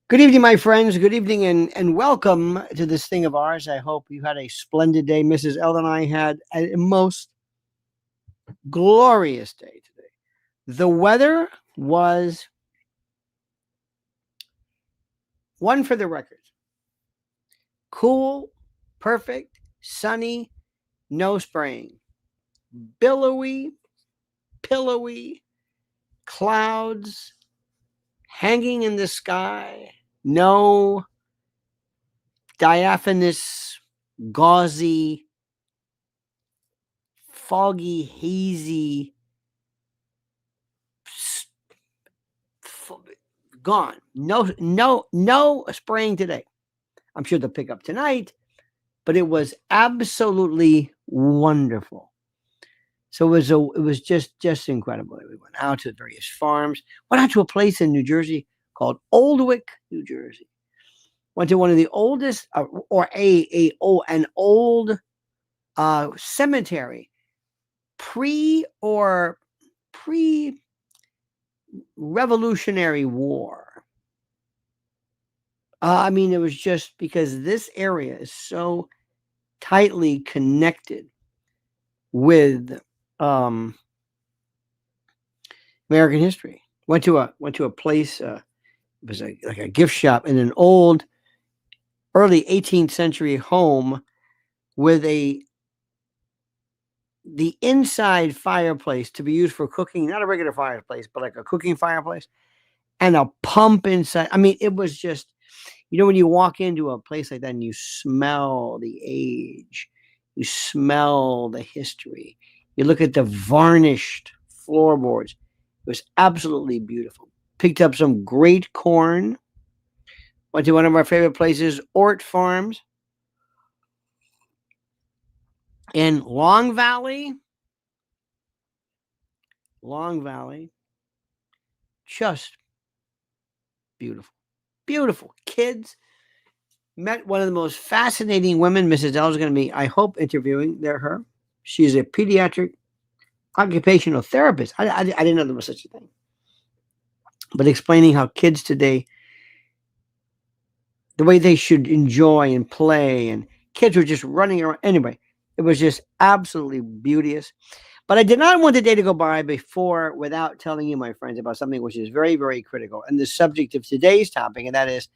Good evening, my friends. Good evening and welcome to this thing of ours. I hope you had a splendid day. Mrs. L and I had a most glorious day today. The weather was one for the record. Cool, perfect, sunny, no spraying. Billowy, pillowy, clouds hanging in the sky. No diaphanous, gauzy, foggy, hazy, gone. No spraying today. I'm sure they'll pick up tonight, but it was absolutely wonderful. So it was just incredible. We went out to various farms, went out to a place in New Jersey called Oldwick, New Jersey. Went to one of the oldest, an old cemetery, pre Revolutionary War. It was just because this area is so tightly connected with American history. Went to a place. It was like a gift shop in an old, early 18th century home with the inside fireplace to be used for cooking, not a regular fireplace, but like a cooking fireplace, and a pump inside. It was just, when you walk into a place like that and you smell the age, you smell the history, you look at the varnished floorboards. It was absolutely beautiful. Picked up some great corn. Went to one of our favorite places, Ort Farms in Long Valley. Just beautiful. Beautiful. Kids. Met one of the most fascinating women. Mrs. L is going to be, I hope, interviewing her. She's a pediatric occupational therapist. I didn't know there was such a thing. But explaining how kids today, the way they should enjoy and play, and kids were just running around. Anyway, it was just absolutely beauteous. But I did not want the day to go by without telling you, my friends, about something which is very, very critical, and the subject of today's topic, and that is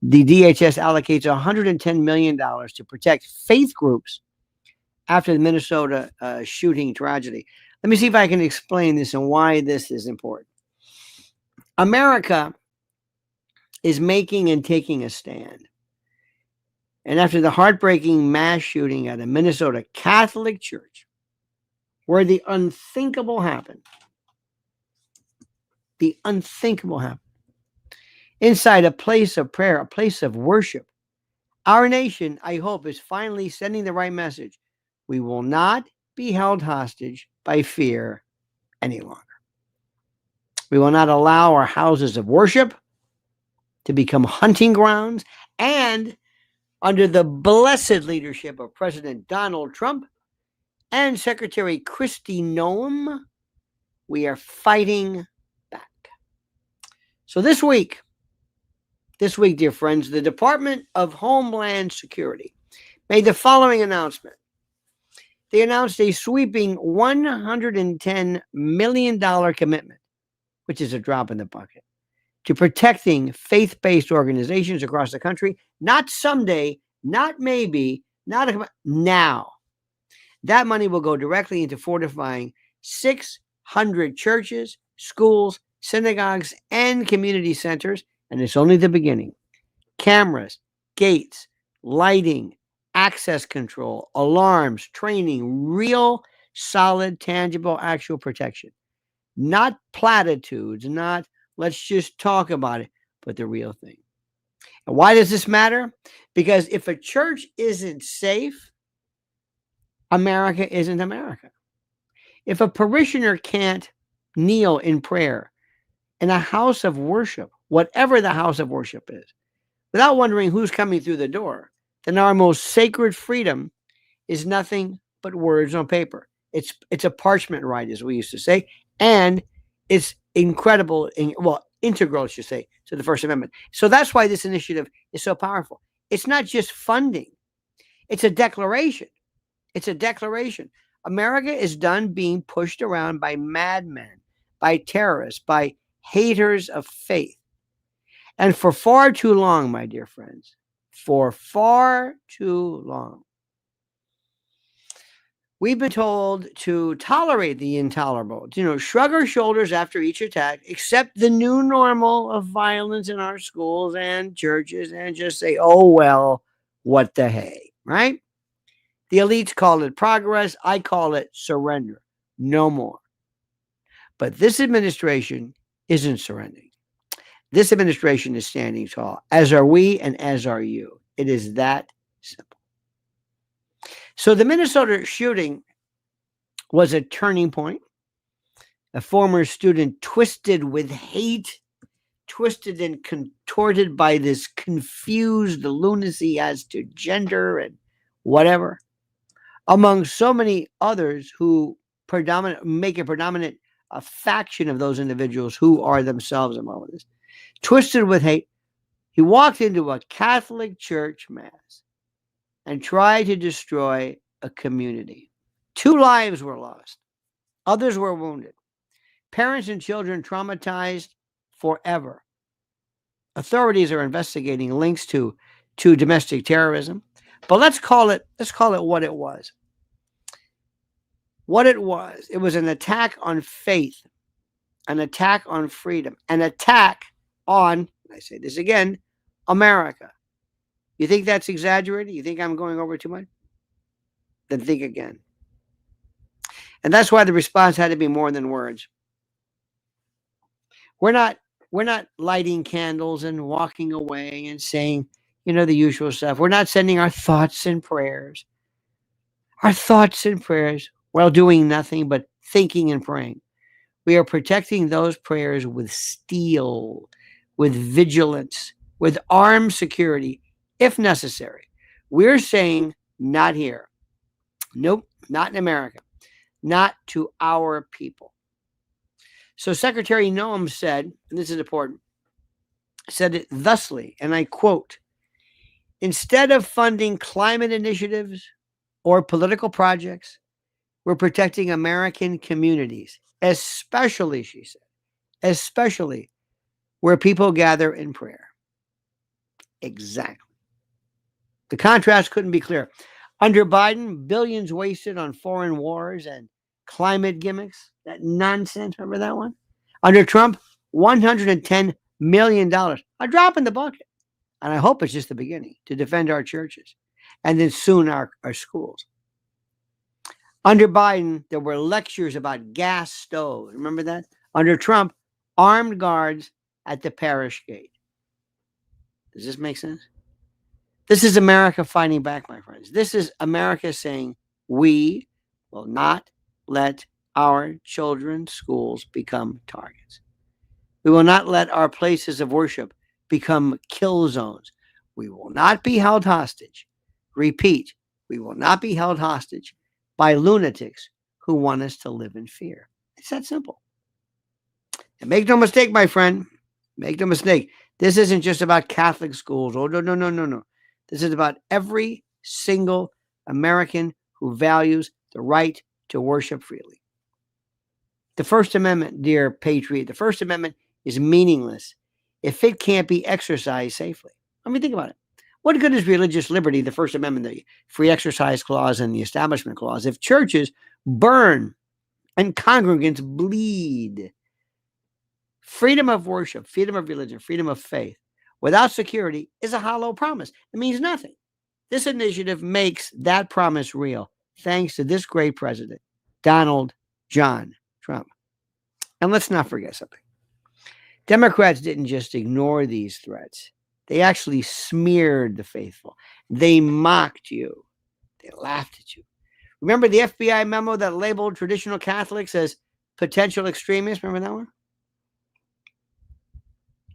the DHS allocates $110 million to protect faith groups after the Minnesota shooting tragedy. Let me see if I can explain this and why this is important. America is making and taking a stand. And after the heartbreaking mass shooting at a Minnesota Catholic church, where the unthinkable happened, inside a place of prayer, a place of worship, our nation, I hope, is finally sending the right message. We will not be held hostage by fear any longer. We will not allow our houses of worship to become hunting grounds. And under the blessed leadership of President Donald Trump and Secretary Kristi Noem, we are fighting back. So this week, dear friends, the Department of Homeland Security made the following announcement. They announced a sweeping $110 million commitment, which is a drop in the bucket, to protecting faith-based organizations across the country. Not someday, not maybe, now. That money will go directly into fortifying 600 churches, schools, synagogues, and community centers. And it's only the beginning. Cameras, gates, lighting, access control, alarms, training, real, solid, tangible, actual protection. Not platitudes, not let's just talk about it, but the real thing. And why does this matter? Because if a church isn't safe, America isn't America. If a parishioner can't kneel in prayer in a house of worship, whatever the house of worship is, without wondering who's coming through the door, then our most sacred freedom is nothing but words on paper. It's a parchment right, as we used to say, and it's incredible. integral, I should say, to the First Amendment. So that's why this initiative is so powerful. It's not just funding. It's a declaration. It's a declaration. America is done being pushed around by madmen, by terrorists, by haters of faith. And for far too long, my dear friends, for far too long, we've been told to tolerate the intolerable, shrug our shoulders after each attack, accept the new normal of violence in our schools and churches, and just say, oh, well, what the hey, right? The elites call it progress. I call it surrender. No more. But this administration isn't surrendering. This administration is standing tall, as are we and as are you. It is that simple. So the Minnesota shooting was a turning point. A former student twisted with hate, twisted and contorted by this confused lunacy as to gender and whatever, among so many others who make a predominant faction of those individuals who are themselves involved with this. Twisted with hate, he walked into a Catholic church mass and tried to destroy a community. 2 lives were lost. Others were wounded. Parents and children traumatized forever. Authorities are investigating links to domestic terrorism, but let's call it what it was. What it was an attack on faith, an attack on freedom, an attack on, I say this again, America. You think that's exaggerated? You think I'm going over too much? Then think again. And that's why the response had to be more than words. We're not lighting candles and walking away and saying, the usual stuff. We're not sending our thoughts and prayers. Our thoughts and prayers while doing nothing but thinking and praying. We are protecting those prayers with steel, with vigilance, with armed security, if necessary. We're saying, not here. Nope, not in America. Not to our people. So Secretary Noem said, and this is important, said it thusly, and I quote, instead of funding climate initiatives or political projects, we're protecting American communities, especially, she said, especially where people gather in prayer. Exactly. The contrast couldn't be clearer. Under Biden, billions wasted on foreign wars and climate gimmicks. That nonsense. Remember that one? Under Trump, $110 million. A drop in the bucket. And I hope it's just the beginning to defend our churches and then soon our schools. Under Biden, there were lectures about gas stoves. Remember that? Under Trump, armed guards at the parish gate. Does this make sense? This is America fighting back, my friends. This is America saying we will not let our children's schools become targets. We will not let our places of worship become kill zones. We will not be held hostage. Repeat, we will not be held hostage by lunatics who want us to live in fear. It's that simple. And make no mistake, my friend, make no mistake. This isn't just about Catholic schools. Oh, no. This is about every single American who values the right to worship freely. The First Amendment, dear patriot, the First Amendment is meaningless if it can't be exercised safely. I mean, think about it. What good is religious liberty, the First Amendment, the Free Exercise Clause and the Establishment Clause, if churches burn and congregants bleed? Freedom of worship, freedom of religion, freedom of faith without security is a hollow promise. It means nothing. This initiative makes that promise real, thanks to this great president, Donald John Trump. And let's not forget something. Democrats didn't just ignore these threats. They actually smeared the faithful. They mocked you. They laughed at you. Remember the FBI memo that labeled traditional Catholics as potential extremists? Remember that one?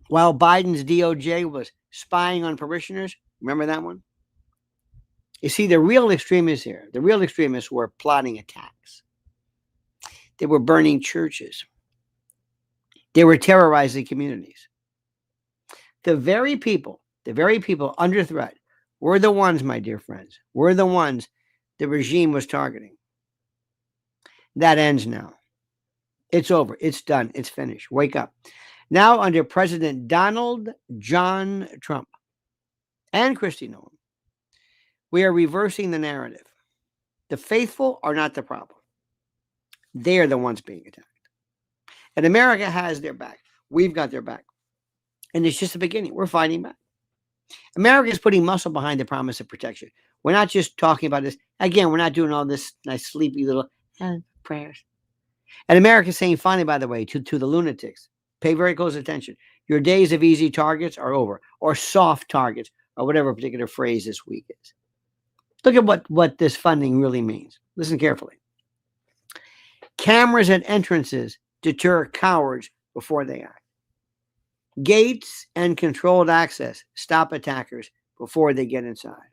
While Biden's DOJ was spying on parishioners. Remember that one? You see, the real extremists here, the real extremists were plotting attacks. They were burning churches. They were terrorizing communities. The very people under threat were the ones, my dear friends, were the ones the regime was targeting. That ends now. It's over. It's done. It's finished. Wake up. Now, under President Donald John Trump and Kristi Noem, we are reversing the narrative. The faithful are not the problem. They are the ones being attacked. And America has their back. We've got their back. And it's just the beginning. We're fighting back. America is putting muscle behind the promise of protection. We're not just talking about this. Again, we're not doing all this nice sleepy little prayers. And America is saying, finally, by the way, to the lunatics, pay very close attention. Your days of easy targets are over, or soft targets, or whatever particular phrase this week is. Look at what this funding really means. Listen carefully. Cameras at entrances deter cowards before they act. Gates and controlled access stop attackers before they get inside.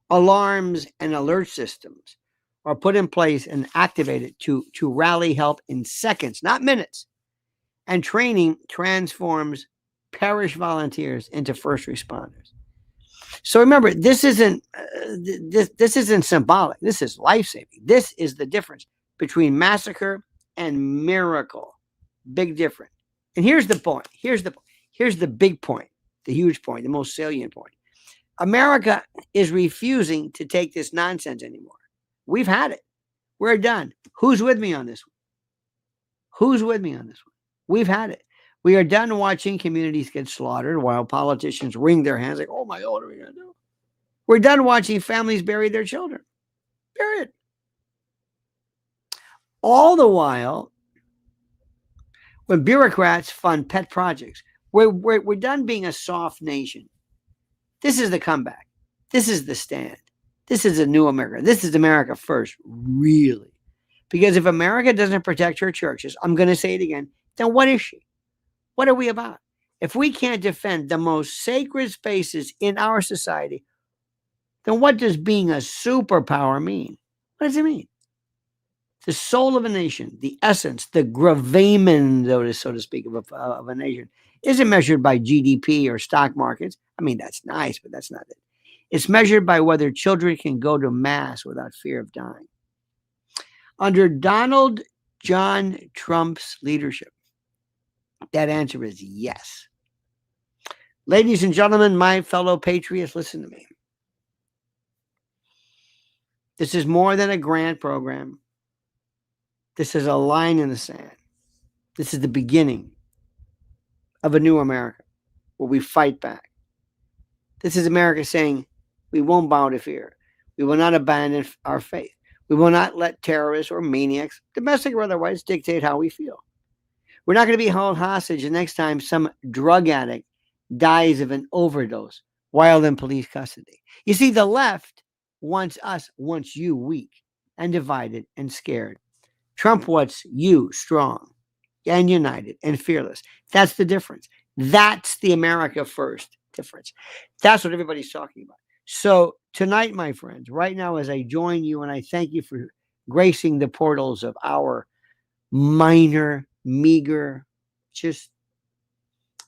Alarms and alert systems are put in place and activated to rally help in seconds, not minutes. And training transforms parish volunteers into first responders. So remember, this isn't symbolic. This is life-saving. This is the difference between massacre and miracle. Big difference. And here's the point. Here's the big point, the huge point, the most salient point. America is refusing to take this nonsense anymore. We've had it. We're done. Who's with me on this one? Who's with me on this one? We've had it. We are done watching communities get slaughtered while politicians wring their hands like, oh my God, what are we going to do? We're done watching families bury their children. Period. All the while, when bureaucrats fund pet projects, we're done being a soft nation. This is the comeback. This is the stand. This is a new America. This is America first, really. Because if America doesn't protect her churches, I'm going to say it again, then what is she? What are we about? If we can't defend the most sacred spaces in our society, then what does being a superpower mean? What does it mean? The soul of a nation, the essence, the gravamen, so to speak, of a nation, isn't measured by GDP or stock markets. I mean, that's nice, but that's not it. It's measured by whether children can go to mass without fear of dying. Under Donald John Trump's leadership, that answer is yes. Ladies and gentlemen, my fellow patriots, listen to me. This is more than a grant program. This is a line in the sand. This is the beginning of a new America where we fight back. This is America saying we won't bow to fear. We will not abandon our faith. We will not let terrorists or maniacs, domestic or otherwise, dictate how we feel. We're not going to be held hostage the next time some drug addict dies of an overdose while in police custody. You see, the left wants you weak and divided and scared. Trump wants you strong and united and fearless. That's the difference. That's the America first difference. That's what everybody's talking about. So tonight, my friends, right now, as I join you and I thank you for gracing the portals of our minor, meager, just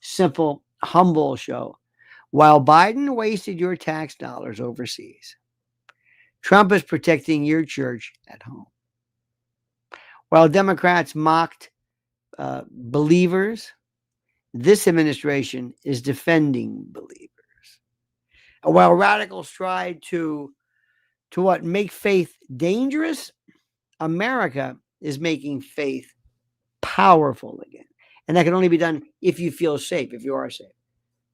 simple, humble show, while Biden wasted your tax dollars overseas, Trump is protecting your church at home. While Democrats mocked believers, this administration is defending believers. And while radicals tried to make faith dangerous, America is making faith powerful again. And that can only be done if you feel safe, if you are safe.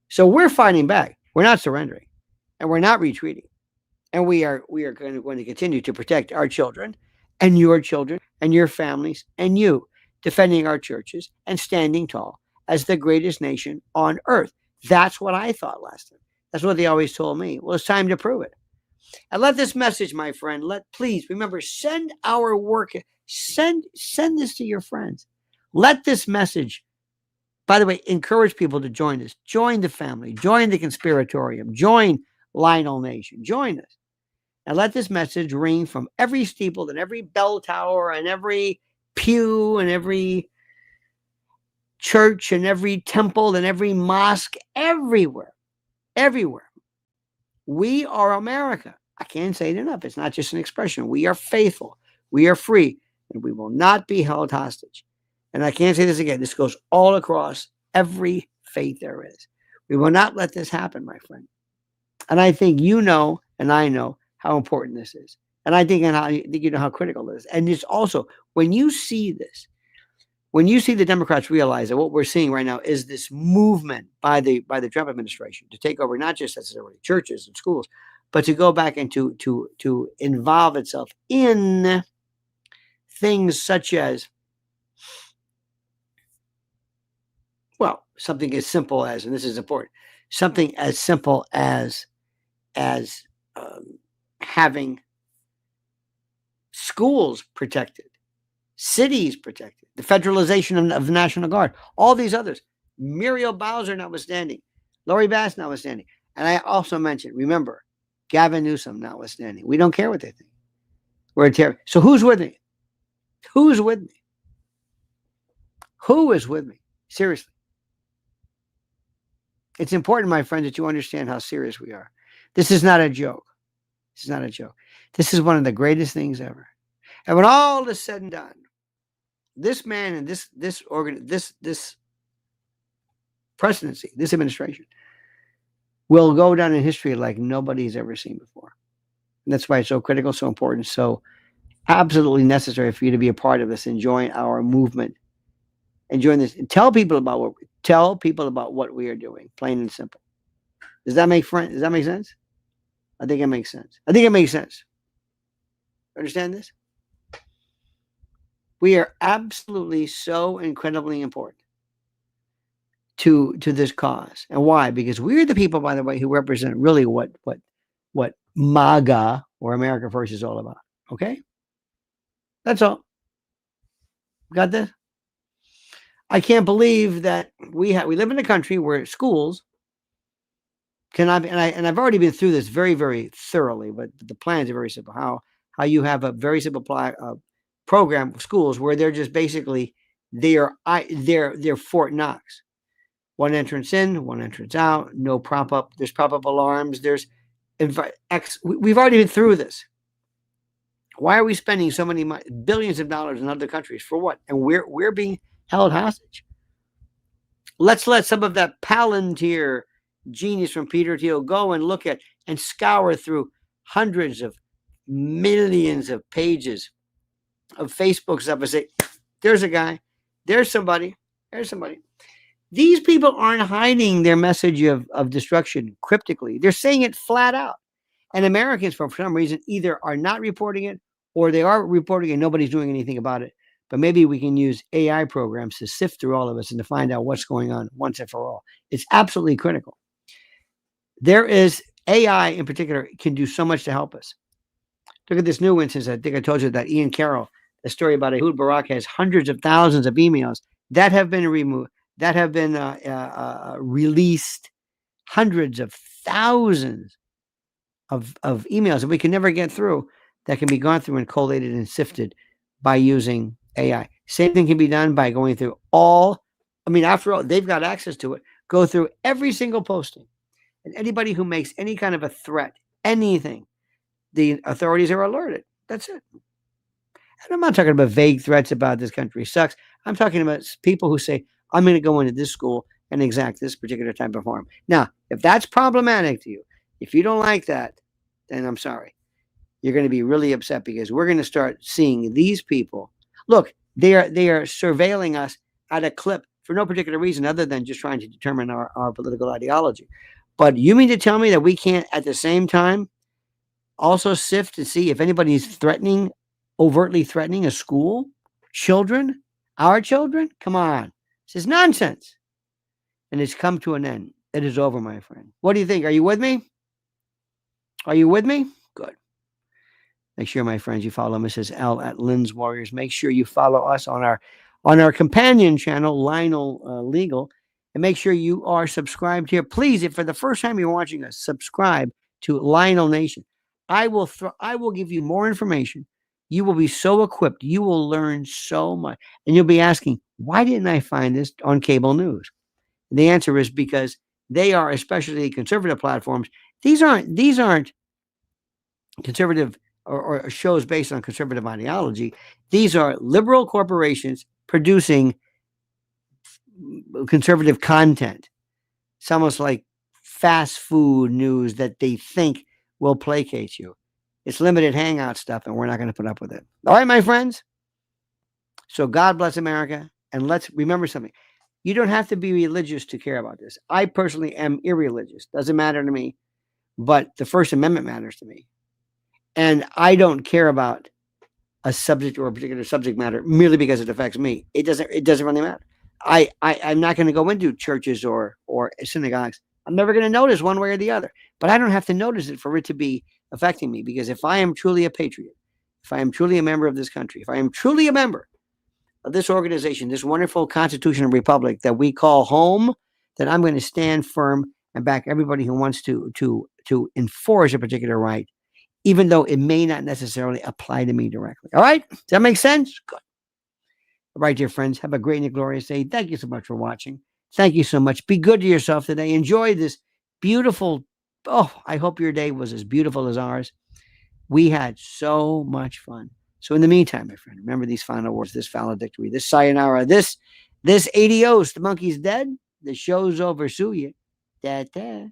So we're fighting back. We're not surrendering. And we're not retreating. And we are going to continue to protect our children and your families and you, defending our churches and standing tall as the greatest nation on earth. That's what I thought last time. That's what they always told me. Well, it's time to prove it. And let this message, my friend, please remember, send our work, send this to your friends. Let this message, by the way, encourage people to join us. Join the family, join the conspiratorium, join Lionel Nation, join us. And let this message ring from every steeple and every bell tower and every pew and every church and every temple and every mosque, everywhere. We are America. I can't say it enough. It's not just an expression. We are faithful. We are free, and we will not be held hostage. And I can't say this again. This goes all across every faith there is. We will not let this happen, my friend. And I think you know, and I know how important this is. And I think you know how critical it is. And it's also, when you see this, when you see the Democrats realize that what we're seeing right now is this movement by the Trump administration to take over not just necessarily churches and schools, but to go back and to involve itself in things such as, well, something as simple as, and this is important, something as simple as having schools protected, cities protected, the federalization of the National Guard, all these others, Muriel Bowser notwithstanding, Lori Bass notwithstanding. And I also mentioned, remember, Gavin Newsom notwithstanding. We don't care what they think. We're a terror. So who's with me? Who's with me? Who is with me? Seriously. It's important, my friends, that you understand how serious we are. This is not a joke. This is not a joke. This is one of the greatest things ever. And when all is said and done, this man and this presidency, this administration, will go down in history like nobody's ever seen before. And that's why it's so critical, so important, so absolutely necessary for you to be a part of this and join our movement and join this. And tell people about what we are doing, plain and simple. Does that make sense? I think it makes sense. Understand this? We are absolutely so incredibly important to this cause. And why? Because we're the people, by the way, who represent really what MAGA, or America First, is all about. Okay? That's all. Got this? I can't believe that we live in a country where schools cannot be, and I've already been through this very, very thoroughly, but the plans are very simple. How you have a very simple program of schools where they're just basically they're Fort Knox. One entrance in, one entrance out, no prop up. There's prop up alarms. We've already been through this. Why are we spending so many billions of dollars in other countries for what? And we're being held hostage. Let's let some of that Palantir genius from Peter Thiel go and look at and scour through hundreds of millions of pages of Facebook stuff and say, there's a guy, there's somebody. These people aren't hiding their message of destruction cryptically. They're saying it flat out. And Americans, for some reason, either are not reporting it or they are reporting it and nobody's doing anything about it. But maybe we can use AI programs to sift through all of us and to find out what's going on once and for all. It's absolutely critical. There is AI in particular can do so much to help us. Look at this new instance. I think I told you that Ian Carroll, the story about Ehud Barak, has hundreds of thousands of emails that have been removed, that have been released, hundreds of thousands of emails that we can never get through, that can be gone through and collated and sifted by using AI. Same thing can be done by going through after all, they've got access to it. Go through every single posting. And anybody who makes any kind of a threat, anything, the authorities are alerted. That's it. And I'm not talking about vague threats about this country sucks. I'm talking about people who say, I'm going to go into this school and exact this particular type of harm. Now, if that's problematic to you, if you don't like that, then I'm sorry. You're going to be really upset because we're going to start seeing these people. Look, they are surveilling us at a clip for no particular reason other than just trying to determine our political ideology. But you mean to tell me that we can't at the same time also sift to see if anybody's overtly threatening a school, children, our children? Come on. This is nonsense. And it's come to an end. It is over, my friend. What do you think? Are you with me? Good. Make sure, my friends, you follow Mrs. L at Lynn's Warriors. Make sure you follow us on our companion channel, Lionel Legal. And make sure you are subscribed here. Please, if for the first time you're watching us, subscribe to Lionel Nation. I will give you more information You will be so equipped. You will learn so much. And you'll be asking, why didn't I find this on cable news? And the answer is because they are, especially conservative platforms, these aren't conservative or shows based on conservative ideology. These are liberal corporations producing conservative content. It's almost like fast food news that they think will placate you. It's limited hangout stuff, and we're not going to put up with it. All right, my friends? So God bless America, and let's remember something. You don't have to be religious to care about this. I personally am irreligious. Doesn't matter to me, but the First Amendment matters to me. And I don't care about a subject or a particular subject matter merely because it affects me. It doesn't really matter. I'm not going to go into churches or synagogues. I'm never going to notice one way or the other. But I don't have to notice it for it to be affecting me, because if I am truly a patriot, if I am truly a member of this country, if I am truly a member of this organization, this wonderful constitutional republic that we call home, then I'm going to stand firm and back everybody who wants to enforce a particular right, even though it may not necessarily apply to me directly. All right? Does that make sense? Good. All right, dear friends, have a great and glorious day. Thank you so much for watching. Thank you so much. Be good to yourself today. Enjoy this beautiful, I hope your day was as beautiful as ours. We had so much fun. So in the meantime, my friend, remember these final words, this valedictory, this sayonara, this adios. The monkey's dead. The show's over. Sue you. Da-da.